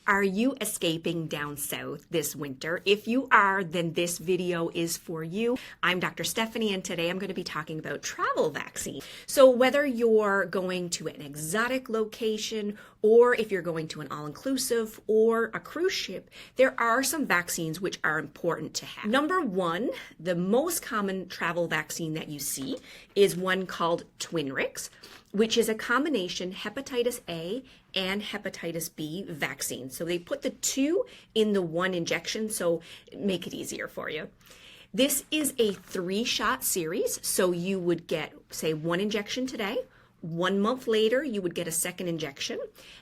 Are you escaping down south this winter? If you are, then this video is for you. I'm Dr. Stephanie, and today I'm going to be talking about travel vaccine. So whether you're going to an exotic location, or if you're going to an all-inclusive or a cruise ship, there are some vaccines which are important to have. Number one, the most common travel vaccine that you see is one called Twinrix, which is a combination hepatitis A and hepatitis B vaccine. So they put the two in the one injection, so make it easier for you. This is a 3-shot series, so you would get, say, one injection today. 1 month later, you would get a second injection.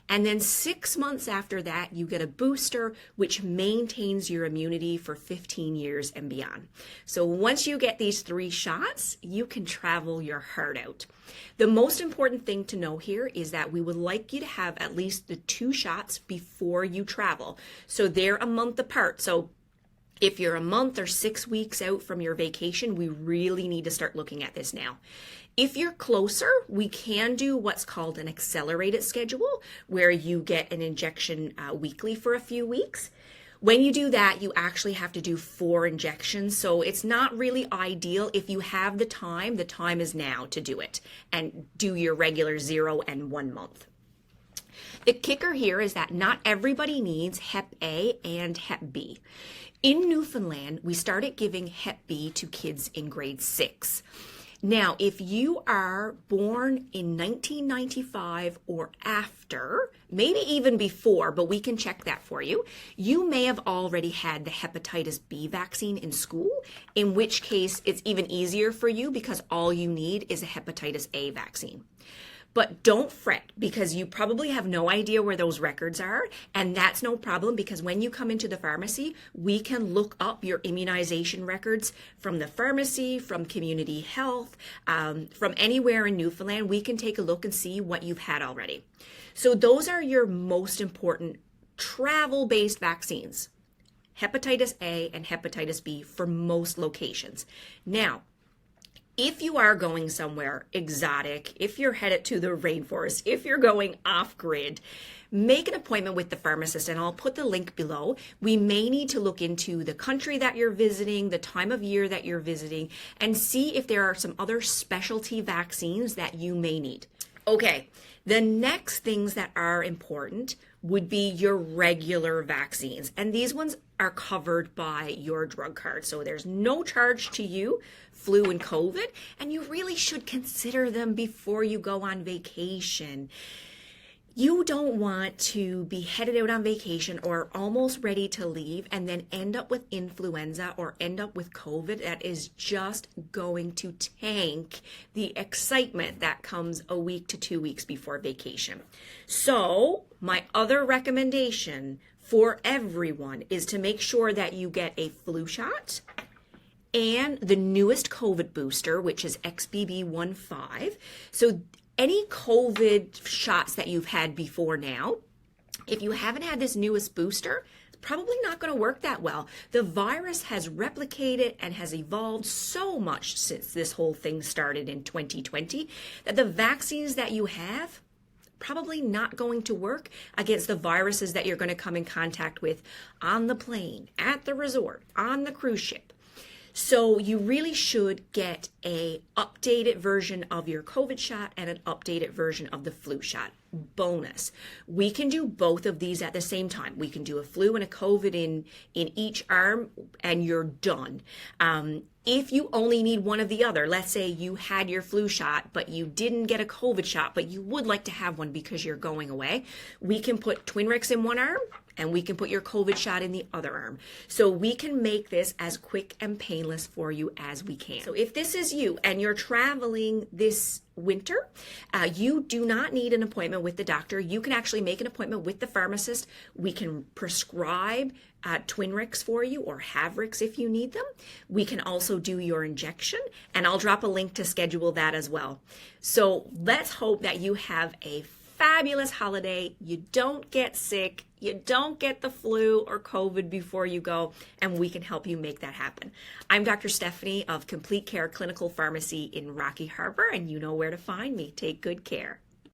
And then 6 months after that, you get a booster, which maintains your immunity for 15 years and beyond. So once you get these 3 shots, you can travel your heart out. The most important thing to know here is that we would like you to have at least the 2 shots before you travel. So they're a month apart. So if you're a month or 6 weeks out from your vacation, we really need to start looking at this now. If you're closer, we can do what's called an accelerated schedule, where you get an injection weekly for a few weeks. When you do that, you actually have to do 4 injections, so it's not really ideal. If you have the time is now to do it and do your regular 0 and 1 month. The kicker here is that not everybody needs Hep A and Hep B. In Newfoundland, we started giving Hep B to kids in grade 6. Now, if you are born in 1995 or after, maybe even before, but we can check that for you, you may have already had the hepatitis B vaccine in school, in which case it's even easier for you because all you need is a hepatitis A vaccine. But don't fret, because you probably have no idea where those records are, and that's no problem, because when you come into the pharmacy, we can look up your immunization records from the pharmacy, from community health, from anywhere in Newfoundland. We can take a look and see what you've had already. So those are your most important travel-based vaccines: hepatitis A and hepatitis B for most locations. Now, if you are going somewhere exotic, if you're headed to the rainforest, if you're going off-grid, make an appointment with the pharmacist, and I'll put the link below. We may need to look into the country that you're visiting, the time of year that you're visiting, and see if there are some other specialty vaccines that you may need. Okay, the next things that are important would be your regular vaccines. And these ones are covered by your drug card. So there's no charge to you, flu and COVID, and you really should consider them before you go on vacation. You don't want to be headed out on vacation or almost ready to leave and then end up with influenza or end up with COVID. That is just going to tank the excitement that comes a week to 2 weeks before vacation. So my other recommendation for everyone is to make sure that you get a flu shot and the newest COVID booster, which is XBB.1.5. So any COVID shots that you've had before now, if you haven't had this newest booster, it's probably not going to work that well. The virus has replicated and has evolved so much since this whole thing started in 2020 that the vaccines that you have probably not going to work against the viruses that you're going to come in contact with on the plane, at the resort, on the cruise ship. So you really should get a updated version of your COVID shot and an updated version of the flu shot. Bonus. We can do both of these at the same time. We can do a flu and a COVID in each arm, and you're done. If you only need one of the other, let's say you had your flu shot, but you didn't get a COVID shot, but you would like to have one because you're going away, we can put Twinrix in one arm and we can put your COVID shot in the other arm. So we can make this as quick and painless for you as we can. So if this is you and you're traveling this winter, you do not need an appointment with the doctor. You can actually make an appointment with the pharmacist. We can prescribe Twinrix for you, or Havrix if you need them. We can also do your injection, and I'll drop a link to schedule that as well. So let's hope that you have a fabulous holiday. You don't get sick, you don't get the flu or COVID before you go, and we can help you make that happen. I'm Dr. Stephanie of Complete Care Clinical Pharmacy in Rocky Harbor, and you know where to find me. Take good care.